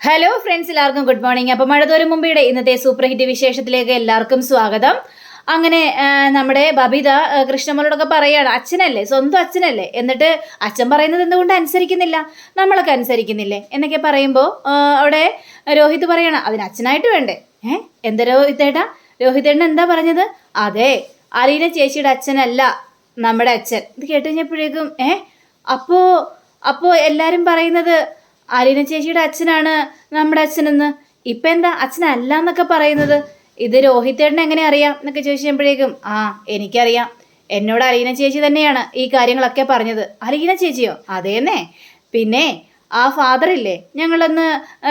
Hello friends, എല്ലാവർക്കും good morning. അപ്പോൾ മഴതോരും മുമ്പയുടെ ഇന്നത്തെ സൂപ്പർ ഹിറ്റ് വിശേഷത്തിലേക്ക് എല്ലാവർക്കും സ്വാഗതം. അങ്ങനെ നമ്മുടെ ബബിത കൃഷ്ണമോളോടൊക്കെ പറയാണ്, അച്ഛനല്ലേ, സ്വന്തം അച്ഛനല്ലേ, എന്നിട്ട് അച്ഛൻ പറയുന്നത് എന്തുകൊണ്ട് അനുസരിക്കുന്നില്ല, നമ്മളൊക്കെ അനുസരിക്കുന്നില്ലേ എന്നൊക്കെ പറയുമ്പോൾ അവിടെ രോഹിത് പറയാണ്, അതിന് അച്ഛനായിട്ട് വേണ്ടേ. എന്താ രോഹിതേട്ടൻ എന്താ പറഞ്ഞത്? അതെ, അലീന ചേച്ചിയുടെ അച്ഛനല്ല നമ്മുടെ അച്ഛൻ. ഇത് കേട്ട് കഴിഞ്ഞപ്പോഴേക്കും അപ്പോ എല്ലാരും പറയുന്നത് അലീന ചേച്ചിയുടെ അച്ഛനാണ് നമ്മുടെ അച്ഛനെന്ന്. ഇപ്പം എന്താ അച്ഛനല്ല എന്നൊക്കെ പറയുന്നത്? ഇത് രോഹിതേട്ടന് എങ്ങനെ അറിയാം എന്നൊക്കെ ചോദിച്ചപ്പോഴേക്കും എനിക്കറിയാം, എന്നോട് അലീന ചേച്ചി തന്നെയാണ് ഈ കാര്യങ്ങളൊക്കെ പറഞ്ഞത്. അലീന ചേച്ചിയോ? അതേന്നേ. പിന്നെ ആ ഫാദർ ഇല്ലേ, ഞങ്ങളൊന്ന്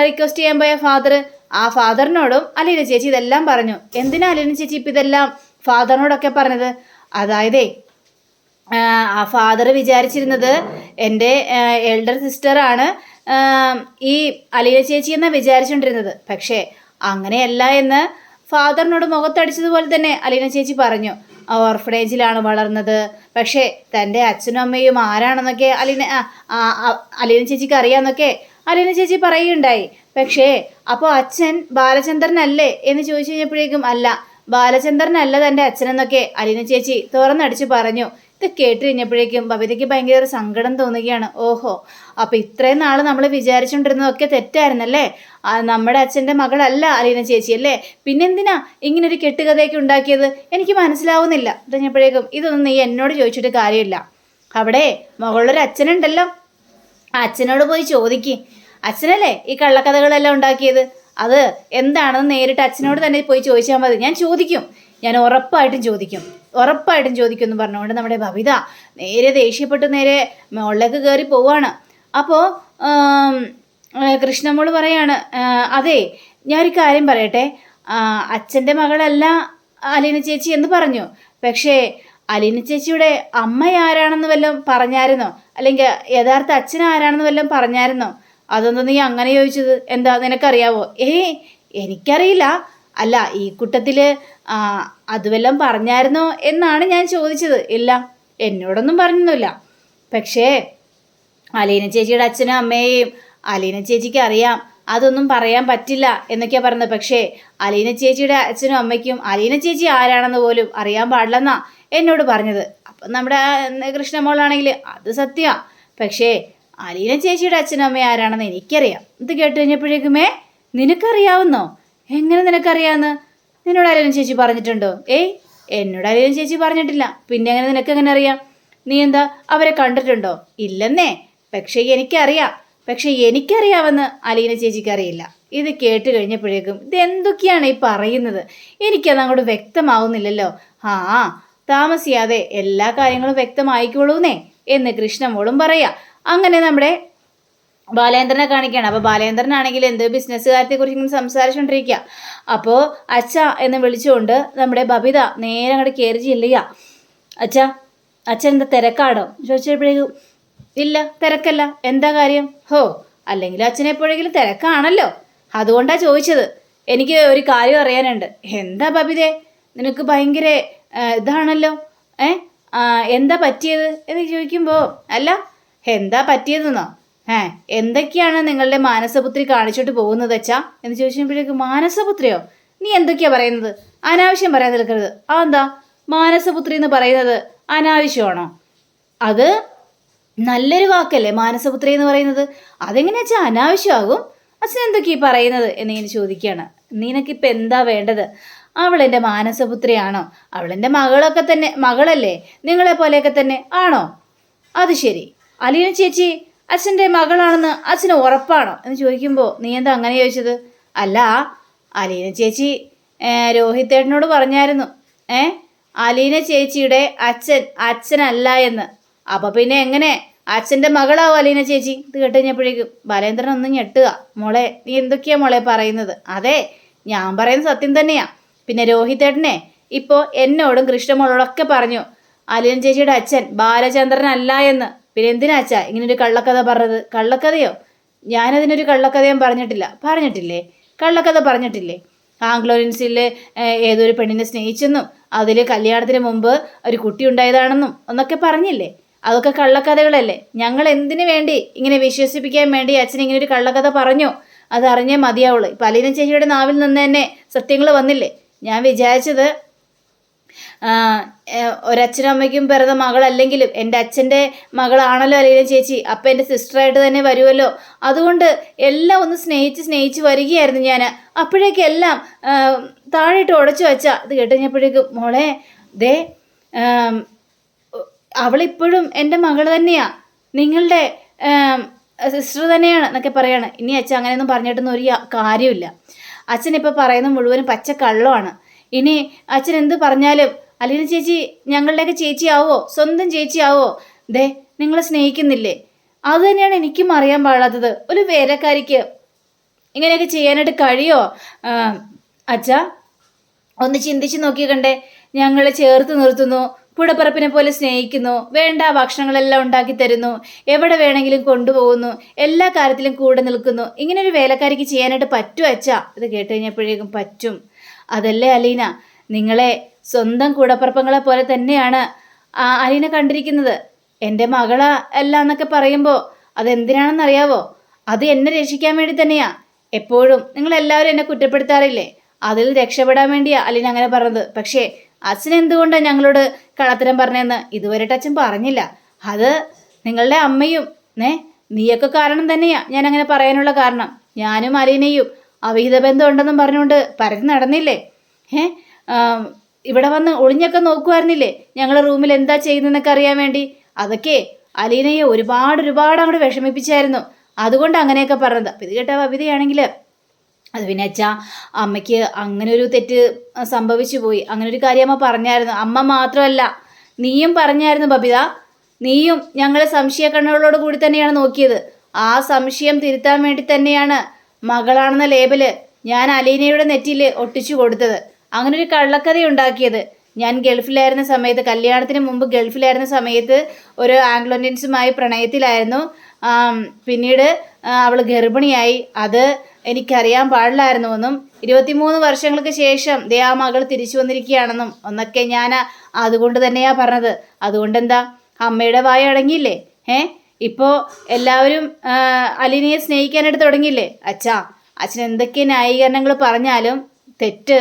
റിക്വസ്റ്റ് ചെയ്യാൻ പോയ ഫാദർ, ആ ഫാദറിനോടും അലീന ചേച്ചി ഇതെല്ലാം പറഞ്ഞു. എന്തിനാ അലീന ചേച്ചി ഇപ്പം ഇതെല്ലാം ഫാദറിനോടൊക്കെ പറഞ്ഞത്? അതായതേ ആ ഫാദർ വിചാരിച്ചിരുന്നത് എൻ്റെ എൽഡർ സിസ്റ്ററാണ് ഈ അലീന ചേച്ചി എന്നാണ് വിചാരിച്ചുകൊണ്ടിരുന്നത്. പക്ഷേ അങ്ങനെയല്ല എന്ന് ഫാദറിനോട് മുഖത്തടിച്ചതുപോലെ തന്നെ അലീന ചേച്ചി പറഞ്ഞു. ഓർഫനേജിലാണ് വളർന്നത്, പക്ഷേ തൻ്റെ അച്ഛനും അമ്മയും ആരാണെന്നൊക്കെ അലീന ചേച്ചിക്ക് അറിയാമെന്നൊക്കെ അലീന ചേച്ചി പറയുകയുണ്ടായി. പക്ഷേ അപ്പോൾ അച്ഛൻ ബാലചന്ദ്രനല്ലേ എന്ന് ചോദിച്ചു കഴിഞ്ഞപ്പോഴേക്കും അല്ല, ബാലചന്ദ്രനല്ല തൻ്റെ അച്ഛനെന്നൊക്കെ അലീന ചേച്ചി തുറന്നടിച്ച് പറഞ്ഞു. ഇത് കേട്ട് കഴിഞ്ഞപ്പോഴേക്കും ബബിതയ്ക്ക് ഭയങ്കര സങ്കടം തോന്നുകയാണ്. ഓഹോ, അപ്പം ഇത്രയും നാൾ നമ്മൾ വിചാരിച്ചുകൊണ്ടിരുന്നതൊക്കെ തെറ്റായിരുന്നല്ലേ, നമ്മുടെ അച്ഛൻ്റെ മകളല്ല അലീന ചേച്ചി അല്ലേ, പിന്നെന്തിനാ ഇങ്ങനൊരു കെട്ടുകഥയൊക്കെ ഉണ്ടാക്കിയത്? എനിക്ക് മനസ്സിലാവുന്നില്ല. ഇത് കഴിഞ്ഞപ്പോഴേക്കും ഇതൊന്നും നീ എന്നോട് ചോദിച്ചിട്ട് കാര്യമില്ല, അവിടെ മകളൊരു അച്ഛനുണ്ടല്ലോ, ആ അച്ഛനോട് പോയി ചോദിക്ക്. അച്ഛനല്ലേ ഈ കള്ളക്കഥകളെല്ലാം ഉണ്ടാക്കിയത്, അത് എന്താണെന്ന് നേരിട്ട് അച്ഛനോട് തന്നെ പോയി ചോദിച്ചാൽ മതി. ഞാൻ ചോദിക്കും, ഞാൻ ഉറപ്പായിട്ടും ചോദിക്കും എന്ന് പറഞ്ഞുകൊണ്ട് നമ്മുടെ ബബിത നേരെ ദേഷ്യപ്പെട്ട് നേരെ മുകളിലേക്ക് കയറി പോവാണ്. അപ്പോൾ കൃഷ്ണമോള് പറയാണ്, അതെ ഞാനൊരു കാര്യം പറയട്ടെ, അച്ഛൻ്റെ മകളല്ല അലീന ചേച്ചി എന്ന് പറഞ്ഞു, പക്ഷേ അലീന ചേച്ചിയുടെ അമ്മ ആരാണെന്ന് വല്ലതും പറഞ്ഞായിരുന്നോ, അല്ലെങ്കിൽ യഥാർത്ഥ അച്ഛൻ ആരാണെന്ന് വല്ലതും പറഞ്ഞായിരുന്നോ? അതൊന്നും നീ അങ്ങനെ ചോദിച്ചത് എന്താ, നിനക്കറിയാവോ? എനിക്കറിയില്ല. അല്ല, ഈ കൂട്ടത്തിൽ അതുവെല്ലാം പറഞ്ഞായിരുന്നോ എന്നാണ് ഞാൻ ചോദിച്ചത്. ഇല്ല, എന്നോടൊന്നും പറഞ്ഞൊന്നുമില്ല. പക്ഷേ അലീന ചേച്ചിയുടെ അച്ഛനും അമ്മയെയും അലീന ചേച്ചിക്ക് അറിയാം, അതൊന്നും പറയാൻ പറ്റില്ല എന്നൊക്കെയാണ് പറഞ്ഞത്. പക്ഷേ അലീന ചേച്ചിയുടെ അച്ഛനും അമ്മയ്ക്കും അലീന ചേച്ചി ആരാണെന്ന് പോലും അറിയാൻ പാടില്ലെന്നാ എന്നോട് പറഞ്ഞത്. അപ്പം നമ്മുടെ കൃഷ്ണമോളാണെങ്കിൽ അത് സത്യമാണ്, പക്ഷേ അലീന ചേച്ചിയുടെ അച്ഛനും അമ്മയും ആരാണെന്ന് എനിക്കറിയാം. ഇത് കേട്ട് കഴിഞ്ഞപ്പോഴേക്കുമേ നിനക്കറിയാവുന്നോ? എങ്ങനെ നിനക്കറിയാമെന്ന്? നിന്നോട് അലീന ചേച്ചി പറഞ്ഞിട്ടുണ്ടോ? എന്നോട് അലീന ചേച്ചി പറഞ്ഞിട്ടില്ല, പിന്നെ എങ്ങനെ നിനക്കെങ്ങനെ അറിയാം? നീ എന്താ അവരെ കണ്ടിട്ടുണ്ടോ? ഇല്ലെന്നേ. പക്ഷേ എനിക്കറിയാമെന്ന് അലീന ചേച്ചിക്ക് അറിയില്ല. ഇത് കേട്ട് കഴിഞ്ഞപ്പോഴേക്കും ഇതെന്തൊക്കെയാണ് ഈ പറയുന്നത്? എനിക്കത് അങ്ങോട്ട് വ്യക്തമാവുന്നില്ലല്ലോ. താമസിയാതെ എല്ലാ കാര്യങ്ങളും വ്യക്തമായിക്കോളൂന്നേ എന്ന് കൃഷ്ണമോളും പറയാ. അങ്ങനെ നമ്മുടെ ബാലേന്ദ്രനെ കാണിക്കുകയാണ്. അപ്പോൾ ബാലേന്ദ്രനാണെങ്കിൽ എന്ത് ബിസിനസ്സുകാരത്തെക്കുറിച്ച് ഇങ്ങനെ സംസാരിച്ചുകൊണ്ടിരിക്കുക. അപ്പോൾ അച്ഛ എന്ന് വിളിച്ചുകൊണ്ട് നമ്മുടെ ബബിത നേരെ അങ്ങോട്ട് കയറി ചെല്ലുക. അച്ഛൻ എന്താ തിരക്കാടോ ചോദിച്ചപ്പോഴേക്കും ഇല്ല തിരക്കല്ല, എന്താ കാര്യം? അല്ലെങ്കിൽ അച്ഛൻ എപ്പോഴെങ്കിലും തിരക്കാണല്ലോ, അതുകൊണ്ടാണ് ചോദിച്ചത്. എനിക്ക് ഒരു കാര്യം അറിയാനുണ്ട്. എന്താ ബബിതേ, നിനക്ക് ഭയങ്കര ഇതാണല്ലോ, എന്താ പറ്റിയത് എന്ന് ചോദിക്കുമ്പോൾ അല്ല എന്താ പറ്റിയതെന്നോ, എന്തൊക്കെയാണ് നിങ്ങളുടെ മാനസപുത്രി കാണിച്ചോട്ട് പോകുന്നത് അച്ഛാ എന്ന് ചോദിച്ചപ്പോഴേക്കും മാനസപുത്രിയോ? നീ എന്തൊക്കെയാ പറയുന്നത്? അനാവശ്യം പറയാൻ നിൽക്കരുത്. എന്താ മാനസപുത്രി എന്ന് പറയുന്നത് അനാവശ്യമാണോ? അത് നല്ലൊരു വാക്കല്ലേ മാനസപുത്രി എന്ന് പറയുന്നത്, അതെങ്ങനെയാ അച്ഛാ അനാവശ്യമാകും? അച്ഛൻ എന്തൊക്കെയാ പറയുന്നത് എന്നിങ്ങനെ ചോദിക്കുകയാണ്. നിനക്കിപ്പോൾ എന്താ വേണ്ടത്? അവളെൻ്റെ മാനസപുത്രിയാണോ? അവളെൻ്റെ മകളല്ലേ, നിങ്ങളെ പോലെയൊക്കെ തന്നെ ആണോ? അത് ശരി, അലീന ചേച്ചി അച്ഛൻ്റെ മകളാണെന്ന് അച്ഛന് ഉറപ്പാണോ എന്ന് ചോദിക്കുമ്പോൾ നീ എന്താ അങ്ങനെ ചോദിച്ചത്? അല്ല, അലീന ചേച്ചി രോഹിതേട്ടനോട് പറഞ്ഞായിരുന്നു അലീന ചേച്ചിയുടെ അച്ഛനല്ല എന്ന്. അപ്പോൾ പിന്നെ എങ്ങനെ അച്ഛൻ്റെ മകളാവും അലീന ചേച്ചി? ഇത് കേട്ട് കഴിഞ്ഞപ്പോഴേക്കും ബാലേന്ദ്രൻ ഒന്ന് ഞെട്ടുക. മോളെ നീ എന്തൊക്കെയാ മോളെ പറയുന്നത്? അതെ, ഞാൻ പറയുന്നത് സത്യം തന്നെയാ. പിന്നെ രോഹിതേട്ടനെ ഇപ്പോൾ എന്നോടും കൃഷ്ണമോളോടൊക്കെ പറഞ്ഞു അലീന ചേച്ചിയുടെ അച്ഛൻ ബാലചന്ദ്രനല്ല എന്ന്. പിന്നെ എന്തിനാച്ചാ ഇങ്ങനൊരു കള്ളക്കഥ പറഞ്ഞത്? കള്ളക്കഥയോ? ഞാനതിനൊരു കള്ളക്കഥയും പറഞ്ഞിട്ടില്ലേ? കള്ളക്കഥ പറഞ്ഞിട്ടില്ലേ? ആംഗ്ലോയിൻസിൽ ഏതൊരു പെണ്ണിനെ സ്നേഹിച്ചെന്നും അതിൽ കല്യാണത്തിന് മുമ്പ് ഒരു കുട്ടി ഉണ്ടായതാണെന്നും ഒന്നൊക്കെ പറഞ്ഞില്ലേ? അതൊക്കെ കള്ളക്കഥകളല്ലേ. ഞങ്ങൾ എന്തിനു വേണ്ടി ഇങ്ങനെ വിശ്വസിപ്പിക്കാൻ വേണ്ടി അച്ഛൻ ഇങ്ങനെ ഒരു കള്ളക്കഥ പറഞ്ഞു? അതറിഞ്ഞേ മതിയാവുള്ളൂ. ഇപ്പം അലീന ചേച്ചിയുടെ നാവിൽ നിന്ന് തന്നെ സത്യങ്ങൾ വന്നില്ലേ. ഞാൻ വിചാരിച്ചത് ഒരച്ഛനും അമ്മയ്ക്കും പിറന്ന മകളല്ലെങ്കിലും എൻ്റെ അച്ഛൻ്റെ മകളാണല്ലോ അലീന ചേച്ചി, അപ്പം എൻ്റെ സിസ്റ്ററായിട്ട് തന്നെ വരുമല്ലോ. അതുകൊണ്ട് എല്ലാം ഒന്ന് സ്നേഹിച്ച് വരികയായിരുന്നു ഞാൻ. അപ്പോഴേക്കും എല്ലാം താഴെയിട്ട് ഉടച്ചു വെച്ചാ. ഇത് കേട്ടുകഴിഞ്ഞപ്പോഴേക്കും മോളെ ദേ അവളിപ്പോഴും എൻ്റെ മകൾ തന്നെയാ, നിങ്ങളുടെ സിസ്റ്റർ തന്നെയാണ് എന്നൊക്കെ പറയാണ്. ഇനി അച്ഛൻ അങ്ങനെയൊന്നും പറഞ്ഞിട്ടൊന്നും ഒരു കാര്യമില്ല. അച്ഛൻ ഇപ്പോൾ പറയുന്നത് മുഴുവനും പച്ചക്കള്ളമാണ്. ഇനി അച്ഛൻ എന്ത് പറഞ്ഞാലും അലീന ചേച്ചി ഞങ്ങളുടെയൊക്കെ ചേച്ചിയാവോ, സ്വന്തം ചേച്ചിയാവോ? ദേ നിങ്ങളെ സ്നേഹിക്കുന്നില്ലേ? അത് തന്നെയാണ് എനിക്കും അറിയാൻ പാടാത്തത്. ഒരു വേലക്കാരിക്ക് ഇങ്ങനെയൊക്കെ ചെയ്യാനായിട്ട് കഴിയോ അച്ഛാ? ഒന്ന് ചിന്തിച്ച് നോക്കി കണ്ടേ. ഞങ്ങളെ ചേർത്ത് നിർത്തുന്നു, കൂടപ്പിറപ്പിനെ പോലെ സ്നേഹിക്കുന്നു, വേണ്ട ഭക്ഷണങ്ങളെല്ലാം ഉണ്ടാക്കി തരുന്നു, എവിടെ വേണമെങ്കിലും കൊണ്ടുപോകുന്നു, എല്ലാ കാര്യത്തിലും കൂടെ നിൽക്കുന്നു. ഇങ്ങനെ ഒരു വേലക്കാരിക്ക് ചെയ്യാനായിട്ട് പറ്റുമോ അച്ഛാ? ഇത് കേട്ട് കഴിഞ്ഞപ്പോഴേക്കും പറ്റും. അതല്ലേ അലീന, നിങ്ങളെ സ്വന്തം കൂടപ്പിറപ്പങ്ങളെ പോലെ തന്നെയാണ് അലീന കണ്ടിരിക്കുന്നത്. എൻ്റെ മകള അല്ല എന്നൊക്കെ പറയുമ്പോൾ അതെന്തിനാണെന്നറിയാവോ? അത് എന്നെ രക്ഷിക്കാൻ വേണ്ടി തന്നെയാ. എപ്പോഴും നിങ്ങളെല്ലാവരും എന്നെ കുറ്റപ്പെടുത്താറില്ലേ, അതിൽ രക്ഷപ്പെടാൻ വേണ്ടിയാ അലീന അങ്ങനെ പറഞ്ഞത്. പക്ഷേ അച്ഛൻ എന്തുകൊണ്ടാണ് ഞങ്ങളോട് കള്ളത്തരം പറഞ്ഞതെന്ന് ഇതുവരെ അച്ഛൻ പറഞ്ഞില്ല. അത് നിങ്ങളുടെ അമ്മയും നീയൊക്കെ കാരണം തന്നെയാ ഞാൻ അങ്ങനെ പറയാനുള്ള കാരണം. ഞാനും അലീനയും അവിഹിത ബന്ധം ഉണ്ടെന്നും പറഞ്ഞുകൊണ്ട് പരതി നടന്നില്ലേ? ഇവിടെ വന്ന് ഒളിഞ്ഞൊക്കെ നോക്കുമായിരുന്നില്ലേ ഞങ്ങൾ റൂമിൽ എന്താ ചെയ്യുന്നതെന്നൊക്കെ അറിയാൻ വേണ്ടി? അതൊക്കെ അലീനയെ ഒരുപാട് അങ്ങോട്ട് വിഷമിപ്പിച്ചായിരുന്നു. അതുകൊണ്ട് അങ്ങനെയൊക്കെ പറഞ്ഞത്. അപ്പം ഇത് കേട്ട ബബിതയാണെങ്കിൽ അത് പിന്നെ അച്ഛാ അമ്മയ്ക്ക് അങ്ങനെ ഒരു തെറ്റ് സംഭവിച്ചു പോയി, അങ്ങനെ ഒരു കാര്യം അമ്മ പറഞ്ഞായിരുന്നു. അമ്മ മാത്രമല്ല നീയും പറഞ്ഞായിരുന്നു ബബിത. നീയും ഞങ്ങളെ സംശയ കണ്ണുകളോട് കൂടി തന്നെയാണ് നോക്കിയത്. ആ സംശയം തിരുത്താൻ വേണ്ടി തന്നെയാണ് മകളാണെന്ന ലേബല് ഞാൻ അലീനയുടെ നെറ്റിയിൽ ഒട്ടിച്ചു കൊടുത്തത്. അങ്ങനെ ഒരു കള്ളക്കഥ ഉണ്ടാക്കിയത്. ഞാൻ ഗൾഫിലായിരുന്ന സമയത്ത്, കല്യാണത്തിന് മുമ്പ് ഗൾഫിലായിരുന്ന സമയത്ത് ഒരു ആംഗ്ലോ ഇന്ത്യൻസുമായി പ്രണയത്തിലായിരുന്നു. പിന്നീട് അവൾ ഗർഭിണിയായി. അത് എനിക്കറിയാൻ പാടില്ലായിരുന്നു എന്നും 23 വർഷങ്ങൾക്ക് ശേഷം ദേ ആ മകൾ തിരിച്ചു വന്നിരിക്കുകയാണെന്നും ഒന്നൊക്കെ ഞാൻ അതുകൊണ്ട് തന്നെയാ പറഞ്ഞത്. അതുകൊണ്ടെന്താ അമ്മയുടെ വായ അടങ്ങിയില്ലേ? ഇപ്പോൾ എല്ലാവരും അലീനയെ സ്നേഹിക്കാനായിട്ട് തുടങ്ങിയില്ലേ? അച്ഛൻ എന്തൊക്കെ ന്യായീകരണങ്ങൾ പറഞ്ഞാലും തെറ്റ്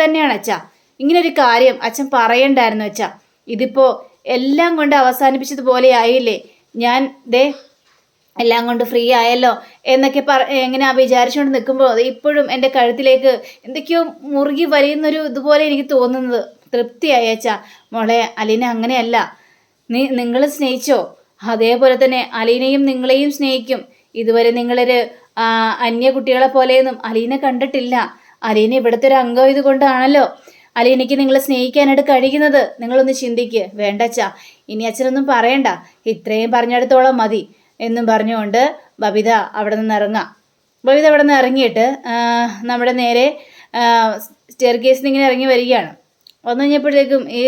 തന്നെയാണ് അച്ഛാ. ഇങ്ങനൊരു കാര്യം അച്ഛൻ പറയണ്ടായിരുന്നു അച്ഛാ. ഇതിപ്പോൾ എല്ലാം കൊണ്ട് അവസാനിപ്പിച്ചതുപോലെ ആയില്ലേ. ഞാൻ എല്ലാം കൊണ്ട് ഫ്രീ ആയല്ലോ എന്നൊക്കെ എങ്ങനെയാ വിചാരിച്ചുകൊണ്ട് നിൽക്കുമ്പോൾ അത് ഇപ്പോഴും എൻ്റെ കഴുത്തിലേക്ക് എന്തൊക്കെയോ മുറുകി വലിയുന്നൊരു ഇതുപോലെ എനിക്ക് തോന്നുന്നത്. തൃപ്തിയായി അച്ഛാ. മോളെ അലീന അങ്ങനെയല്ല. നിങ്ങൾ സ്നേഹിച്ചോ അതേപോലെ തന്നെ അലീനയും നിങ്ങളെയും സ്നേഹിക്കും. ഇതുവരെ നിങ്ങളൊരു അന്യ കുട്ടികളെ പോലെയൊന്നും അലീന കണ്ടിട്ടില്ല. അലീന ഇവിടുത്തെ ഒരു അംഗം ഇതുകൊണ്ടാണല്ലോ അലീനയ്ക്ക് നിങ്ങളെ സ്നേഹിക്കാനായിട്ട് കഴിയുന്നത്. നിങ്ങളൊന്ന് ചിന്തിക്ക്. വേണ്ട അച്ഛാ, ഇനി അച്ഛനൊന്നും പറയണ്ട, ഇത്രയും പറഞ്ഞിടത്തോളം മതി എന്നും പറഞ്ഞുകൊണ്ട് ബബിത അവിടെ നിന്ന് ഇറങ്ങാം. ബബിത അവിടെ നിന്ന് ഇറങ്ങിയിട്ട് നമ്മുടെ നേരെ സ്റ്റെയർ കേസിൽ ഇങ്ങനെ ഇറങ്ങി വരികയാണ്. വന്നു കഴിഞ്ഞപ്പോഴത്തേക്കും ഈ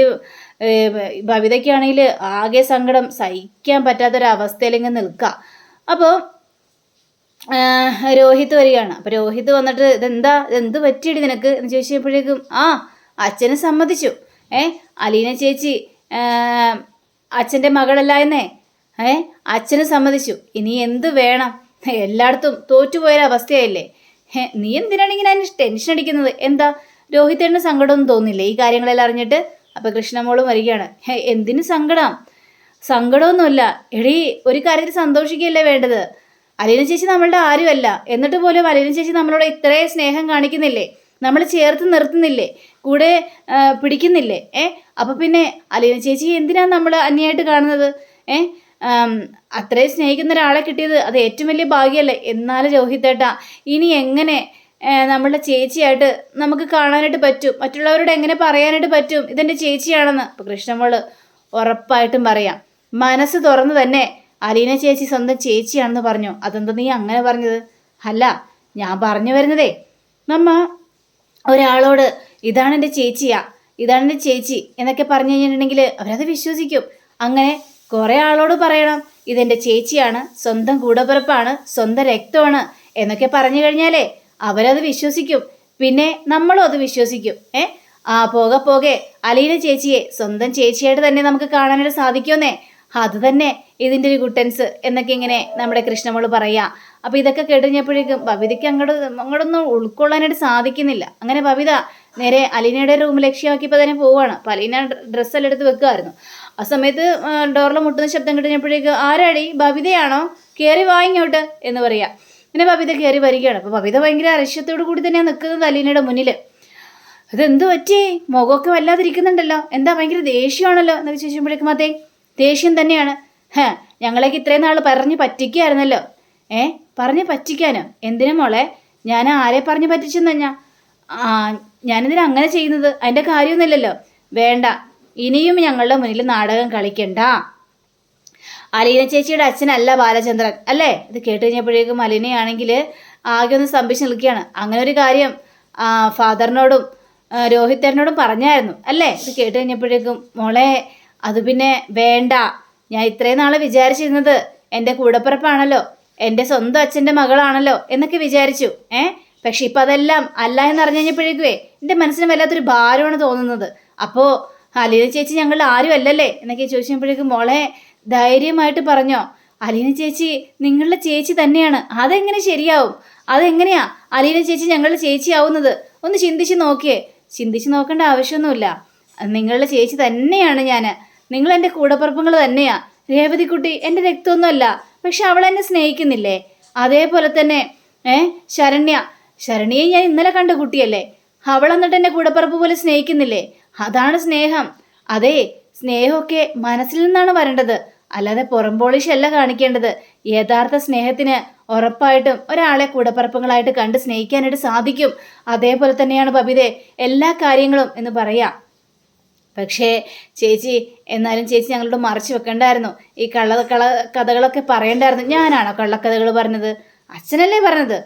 ബബിതയ്ക്കാണെങ്കിൽ ആകെ സങ്കടം സഹിക്കാൻ പറ്റാത്തൊരവസ്ഥയിൽ ഇങ്ങനെ നിൽക്കുക. അപ്പോൾ രോഹിത് വരികയാണ്. അപ്പോൾ രോഹിത് വന്നിട്ട് എന്ത് പറ്റിയിടി നിനക്ക് എന്ന് ചോദിച്ചപ്പോഴേക്കും അച്ഛനെ സമ്മതിച്ചു. അലീന ചേച്ചി അച്ഛൻ്റെ മകളല്ല എന്നേ അച്ഛന് സമ്മതിച്ചു. ഇനി എന്ത് വേണം? എല്ലായിടത്തും തോറ്റുപോയൊരവസ്ഥയായില്ലേ? നീ എന്തിനാണ് ഇങ്ങനെ ടെൻഷൻ അടിക്കുന്നത്? എന്താ രോഹിതേട്ടന് സങ്കടമൊന്നും തോന്നില്ലേ ഈ കാര്യങ്ങളെല്ലാം അറിഞ്ഞിട്ട്? അപ്പം കൃഷ്ണമോളും വരികയാണ്. എന്തിനു സങ്കടമൊന്നുമില്ല എടീ, ഒരു കാര്യത്തിൽ സന്തോഷിക്കുകയല്ലേ വേണ്ടത്. അലീന ചേച്ചി നമ്മളുടെ ആരുമല്ല, എന്നിട്ട് പോലും അലീന ചേച്ചി നമ്മളോട് ഇത്രയും സ്നേഹം കാണിക്കുന്നില്ലേ, നമ്മൾ ചേർത്ത് നിർത്തുന്നില്ലേ, കൂടെ പിടിക്കുന്നില്ലേ? അപ്പം പിന്നെ അലീന ചേച്ചി എന്തിനാണ് നമ്മൾ അന്യായിട്ട് കാണുന്നത്? അത്രയും സ്നേഹിക്കുന്ന ഒരാളെ കിട്ടിയത് അത് ഏറ്റവും വലിയ ഭാഗ്യമല്ലേ? എന്നാലും രോഹിതേട്ടാ, ഇനി എങ്ങനെ നമ്മളുടെ ചേച്ചിയായിട്ട് നമുക്ക് കാണാനായിട്ട് പറ്റും? മറ്റുള്ളവരോട് എങ്ങനെ പറയാനായിട്ട് പറ്റും ഇതെൻ്റെ ചേച്ചിയാണെന്ന്? അപ്പോൾ കൃഷ്ണമോള് ഉറപ്പായിട്ടും പറയാം. മനസ്സ് തുറന്ന് തന്നെ അലീന ചേച്ചി സ്വന്തം ചേച്ചിയാണെന്ന് പറഞ്ഞു. അതെന്താ നീ അങ്ങനെ പറഞ്ഞത്? അല്ല, ഞാൻ പറഞ്ഞു വരുന്നതേ, ഒരാളോട് ഇതാണ് എൻ്റെ ചേച്ചി എന്നൊക്കെ പറഞ്ഞു കഴിഞ്ഞിട്ടുണ്ടെങ്കിൽ അവരത് വിശ്വസിക്കും. അങ്ങനെ കുറേ ആളോട് പറയണം ഇതെൻ്റെ ചേച്ചിയാണ്, സ്വന്തം കൂടപ്പിറപ്പാണ്, സ്വന്തം രക്തമാണ് എന്നൊക്കെ പറഞ്ഞു കഴിഞ്ഞാലേ അവരത് വിശ്വസിക്കും. പിന്നെ നമ്മളും അത് വിശ്വസിക്കും. പോകെ അലീന ചേച്ചിയെ സ്വന്തം ചേച്ചിയായിട്ട് തന്നെ നമുക്ക് കാണാനായിട്ട് സാധിക്കുമെന്നേ. അത് തന്നെ ഇതിൻ്റെ ഒരു ഗുട്ടൻസ് എന്നൊക്കെ ഇങ്ങനെ നമ്മുടെ കൃഷ്ണമോള് പറയാ. അപ്പോൾ ഇതൊക്കെ കേട്ടുകഴിഞ്ഞപ്പോഴേക്കും ബബിതയ്ക്ക് അങ്ങോട്ടൊന്നും ഉൾക്കൊള്ളാനായിട്ട് സാധിക്കുന്നില്ല. അങ്ങനെ ബബിത നേരെ അലീനയുടെ റൂം ലക്ഷ്യമാക്കിയപ്പോൾ തന്നെ പോവുകയാണ്. അപ്പോൾ അലീന ഡ്രസ്സെല്ലാം എടുത്ത് വെക്കുമായിരുന്നു. ആ സമയത്ത് ഡോറിൽ മുട്ടുന്ന ശബ്ദം കിട്ടുന്നപ്പോഴേക്കും ആരാടി, ബബിതയാണോ, കയറി വാങ്ങിയോട്ട് എന്ന് പറയാം. പിന്നെ ബബിത കയറി വരികയാണ്. അപ്പോൾ ബബിത ഭയങ്കര അരിശത്തോടു കൂടി തന്നെയാണ് നിൽക്കുന്നത് അലീനയുടെ മുന്നിൽ. ഇതെന്ത് പറ്റി, മുഖമൊക്കെ വല്ലാതിരിക്കുന്നുണ്ടല്ലോ, എന്താ ഭയങ്കര ദേഷ്യമാണല്ലോ എന്നൊക്കെ ചോദിക്കുമ്പോഴേക്കും അതെ ദേഷ്യം തന്നെയാണ്. ഞങ്ങളേക്ക് ഇത്രയും നാൾ പറഞ്ഞ് പറ്റിക്കുകയായിരുന്നല്ലോ. പറഞ്ഞ് പറ്റിക്കാനോ? എന്തിനാ മോളെ, ഞാൻ ആരെ പറഞ്ഞ് പറ്റിച്ചെന്നാ ഞാനിതിന് അങ്ങനെ ചെയ്യുന്നത്? അതിൻ്റെ കാര്യമൊന്നുമില്ലല്ലോ. വേണ്ട, ഇനിയും ഞങ്ങളുടെ മുന്നിൽ നാടകം കളിക്കണ്ട. അലീന ചേച്ചിയുടെ അച്ഛനല്ല ബാലചന്ദ്രൻ അല്ലേ? ഇത് കേട്ട് കഴിഞ്ഞപ്പോഴേക്കും അലീനയാണെങ്കിൽ ആകെ ഒന്ന് സ്തംഭിച്ച് നിൽക്കുകയാണ്. അങ്ങനെ ഒരു കാര്യം ഫാദറിനോടും രോഹിത്തേട്ടനോടും പറഞ്ഞായിരുന്നു അല്ലേ? ഇത് കേട്ട് കഴിഞ്ഞപ്പോഴേക്കും മോളെ അത് പിന്നെ വേണ്ട, ഞാൻ ഇത്രയും നാൾ വിചാരിച്ചിരുന്നത് എൻ്റെ കൂടപ്പിറപ്പാണല്ലോ, എൻ്റെ സ്വന്തം അച്ഛൻ്റെ മകളാണല്ലോ എന്നൊക്കെ വിചാരിച്ചു. പക്ഷെ ഇപ്പം അതെല്ലാം അല്ല എന്നറിഞ്ഞു കഴിഞ്ഞപ്പോഴേക്കുവേ എൻ്റെ മനസ്സിന് വല്ലാത്തൊരു ഭാരമാണ് തോന്നുന്നത്. അപ്പോൾ അലീന ചേച്ചി ഞങ്ങൾ ആരും അല്ലല്ലേ എന്നൊക്കെ ചോദിച്ചപ്പോഴേക്കും മോളെ ധൈര്യമായിട്ട് പറഞ്ഞോ, അലീന ചേച്ചി നിങ്ങളുടെ ചേച്ചി തന്നെയാണ്. അതെങ്ങനെ ശരിയാവും? അതെങ്ങനെയാ അലീന ചേച്ചി ഞങ്ങളുടെ ചേച്ചി ആവുന്നത്? ഒന്ന് ചിന്തിച്ച് നോക്കിയേ. ചിന്തിച്ച് നോക്കേണ്ട ആവശ്യമൊന്നുമില്ല, നിങ്ങളുടെ ചേച്ചി തന്നെയാണ് ഞാൻ. നിങ്ങൾ എൻ്റെ കൂടപ്പിറപ്പുകൾ തന്നെയാ. രേവതിക്കുട്ടി എൻ്റെ രക്തമൊന്നുമല്ല, പക്ഷെ അവൾ എന്നെ സ്നേഹിക്കുന്നില്ലേ? അതേപോലെ തന്നെ ശരണ്യയെ ഞാൻ ഇന്നലെ കണ്ട കുട്ടിയല്ലേ, അവൾ എന്നിട്ട് എന്നെ കൂടപ്പിറപ്പ് പോലെ സ്നേഹിക്കുന്നില്ലേ? അതാണ് സ്നേഹം. അതെ, സ്നേഹമൊക്കെ മനസ്സിൽ നിന്നാണ് വരേണ്ടത്, അല്ലാതെ പുറംപോളിഷല്ല കാണിക്കേണ്ടത്. യഥാർത്ഥ സ്നേഹത്തിന് ഉറപ്പായിട്ടും ഒരാളെ കൂടപ്പിറപ്പുകളായിട്ട് കണ്ട് സ്നേഹിക്കാനായിട്ട് സാധിക്കും. അതേപോലെ തന്നെയാണ് ബബിതേ എല്ലാ കാര്യങ്ങളും എന്ന് പറയാം. പക്ഷേ ചേച്ചി, എന്നാലും ചേച്ചി ഞങ്ങളോട് മറച്ചു വെക്കണ്ടായിരുന്നു. ഈ കഥകളൊക്കെ പറയണ്ടായിരുന്നു. ഞാനാണോ കള്ളക്കഥകൾ പറഞ്ഞത്? അച്ഛനല്ലേ പറഞ്ഞത്?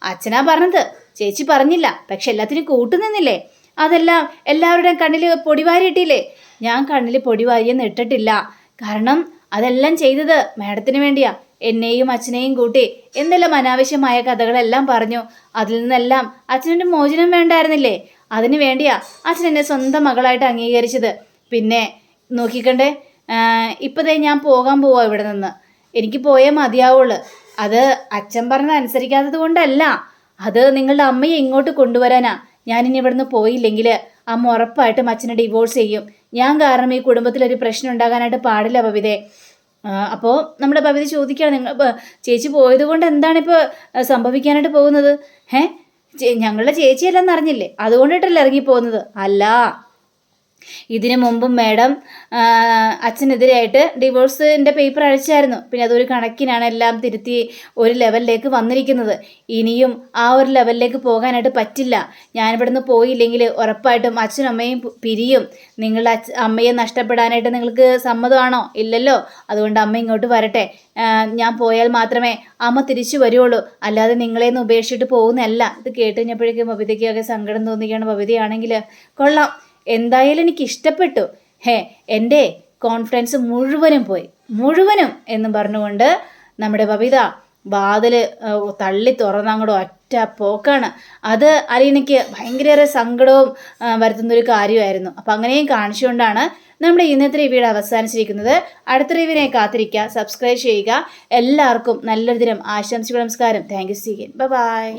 അച്ഛനാ പറഞ്ഞത്, ചേച്ചി പറഞ്ഞില്ല. പക്ഷെ എല്ലാത്തിനും കൂട്ടുനിന്നില്ലേ? അതെല്ലാം എല്ലാവരുടെയും കണ്ണിൽ പൊടിവാരി ഇട്ടില്ലേ? ഞാൻ കണ്ണിൽ പൊടിവാരിയൊന്നും ഇട്ടിട്ടില്ല. കാരണം അതെല്ലാം ചെയ്തത് മാഡത്തിന് വേണ്ടിയാ. എന്നെയും അച്ഛനെയും കൂട്ടി എന്തെല്ലാം അനാവശ്യമായ കഥകളെല്ലാം പറഞ്ഞു. അതിൽ നിന്നെല്ലാം അച്ഛനൊരു മോചനം വേണ്ടായിരുന്നില്ലേ? അതിനു വേണ്ടിയാ അച്ഛൻ എന്നെ സ്വന്തം മകളായിട്ട് അംഗീകരിച്ചത്. പിന്നെ നോക്കിക്കണ്ടേ, ഇപ്പതേ ഞാൻ പോകാൻ പോവാ ഇവിടെ നിന്ന്. എനിക്ക് പോയേ മതിയാവുള്ളൂ. അത് അച്ഛൻ പറഞ്ഞത് അനുസരിക്കാത്തത് കൊണ്ടല്ല, അത് നിങ്ങളുടെ അമ്മയെ ഇങ്ങോട്ട് കൊണ്ടുവരാനാ. ഞാനിനി ഇവിടുന്ന് പോയില്ലെങ്കിൽ അമ്മ ഉറപ്പായിട്ടും അച്ഛനെ ഡിവോഴ്സ് ചെയ്യും. ഞാൻ കാരണം ഈ കുടുംബത്തിലൊരു പ്രശ്നം ഉണ്ടാകാനായിട്ട് പാടില്ല ബബിതേ. അപ്പോൾ നമ്മുടെ ബബിത ചോദിക്കുകയാണ്, നിങ്ങൾ ചേച്ചി പോയത് കൊണ്ട് എന്താണിപ്പോൾ സംഭവിക്കാനായിട്ട് പോകുന്നത്? ഞങ്ങളുടെ ചേച്ചിയല്ലെന്ന് അറിഞ്ഞില്ലേ, അതുകൊണ്ടിട്ടല്ലേ ഇറങ്ങിപ്പോകുന്നത്? അല്ല, ഇതിനു മുമ്പും മാഡം അച്ഛനെതിരായിട്ട് ഡിവോഴ്സിൻ്റെ പേപ്പർ അയച്ചായിരുന്നു. പിന്നെ അതൊരു കണക്കിനാണ് എല്ലാം തിരുത്തി ഒരു ലെവലിലേക്ക് വന്നിരിക്കുന്നത്. ഇനിയും ആ ഒരു ലെവലിലേക്ക് പോകാനായിട്ട് പറ്റില്ല. ഞാനിവിടുന്ന് പോയില്ലെങ്കിൽ ഉറപ്പായിട്ടും അച്ഛനും അമ്മയും പിരിയും. നിങ്ങളുടെ അമ്മയെ നഷ്ടപ്പെടാനായിട്ട് നിങ്ങൾക്ക് സമ്മതമാണോ? ഇല്ലല്ലോ. അതുകൊണ്ട് അമ്മ ഇങ്ങോട്ട് വരട്ടെ. ഞാൻ പോയാൽ മാത്രമേ അമ്മ തിരിച്ചു വരുള്ളൂ, അല്ലാതെ നിങ്ങളെയൊന്നും ഉപേക്ഷിച്ചിട്ട് പോകുന്നതല്ല. ഇത് കേട്ട് കഴിഞ്ഞപ്പോഴേക്കും ബബിതയ്ക്കൊക്കെ സങ്കടം തോന്നുകയാണ്. ബബിതയാണെങ്കിൽ കൊള്ളാം, എന്തായാലും എനിക്ക് ഇഷ്ടപ്പെട്ടു. എൻ്റെ കോൺഫിഡൻസ് മുഴുവനും എന്നും പറഞ്ഞുകൊണ്ട് നമ്മുടെ ബബിത വാതിൽ തള്ളി തുറന്നങ്ങോട്ട് ഒറ്റ പോക്കാണ്. അത് അലീനയ്ക്ക് ഭയങ്കര സങ്കടവും വരുത്തുന്നൊരു കാര്യമായിരുന്നു. അപ്പം അങ്ങനെയും കാണിച്ചുകൊണ്ടാണ് നമ്മുടെ ഇന്നത്തെ റിവ്യൂടെ അവസാനിച്ചിരിക്കുന്നത്. അടുത്ത റിവ്യൂവിനെ കാത്തിരിക്കുക, സബ്സ്ക്രൈബ് ചെയ്യുക. എല്ലാവർക്കും നല്ലൊരു ദിനം ആശംസിക്കുക. നമസ്കാരം. Thank you. See you. By.